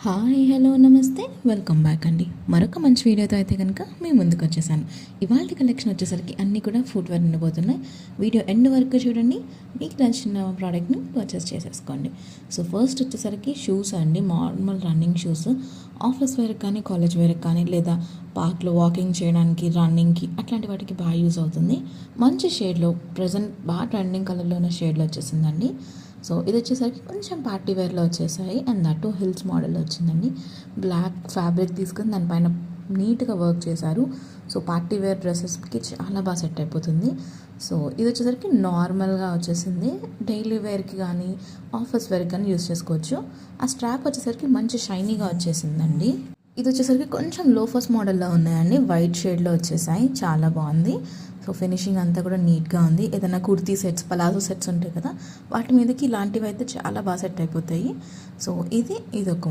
Hi hello నమస్తే welcome back అండి. మరొక మంచి వీడియోతో అయితే కనుక మేము ముందుకు వచ్చేసాను. ఇవాళ కలెక్షన్ వచ్చేసరికి అన్నీ కూడా ఫుట్వేర్ ఉండబోతున్నాయి. వీడియో ఎండ్ వరకు చూడండి, మీకు నచ్చిన ప్రోడక్ట్ని పర్చేస్ చేసేసుకోండి. సో ఫస్ట్ వచ్చేసరికి షూస్ అండి, నార్మల్ రన్నింగ్ షూస్. ఆఫీస్ వేర్కి కానీ కాలేజ్ వేర్కి కానీ లేదా పార్క్లో వాకింగ్ చేయడానికి రన్నింగ్కి అట్లాంటి వాటికి బాగా యూజ్ అవుతుంది. మంచి షేడ్లో ప్రజెంట్ బాగా ట్రెండింగ్ కలర్లో ఉన్న షేడ్లో వచ్చేసిందండి. సో ఇది వచ్చేసరికి కొంచెం పార్టీ వేర్లో వచ్చేసాయి అండ్ దట్ హిల్స్ మోడల్లో వచ్చిందండి. బ్లాక్ ఫ్యాబ్రిక్ తీసుకొని దానిపైన నీట్గా వర్క్ చేశారు. సో పార్టీ వేర్ డ్రెస్సెస్కి చాలా బాగా సెట్ అయిపోతుంది. సో ఇది వచ్చేసరికి నార్మల్గా వచ్చేసింది, డైలీ వేర్కి కానీ ఆఫీస్ వేర్కి కానీ యూస్ చేసుకోవచ్చు. ఆ స్ట్రాప్ వచ్చేసరికి మంచి షైనీగా వచ్చేసిందండి. ఇది వచ్చేసరికి కొంచెం లోఫర్స్ మోడల్లో ఉన్నాయండి, వైట్ షేడ్లో వచ్చేసాయి, చాలా బాగుంది. సో ఫినిషింగ్ అంతా కూడా నీట్గా ఉంది. ఏదైనా కుర్తీ సెట్స్, పలాజో సెట్స్ ఉంటాయి కదా, వాటి మీదకి ఇలాంటివి అయితే చాలా బాగా సెట్ అయిపోతాయి. సో ఇది ఒక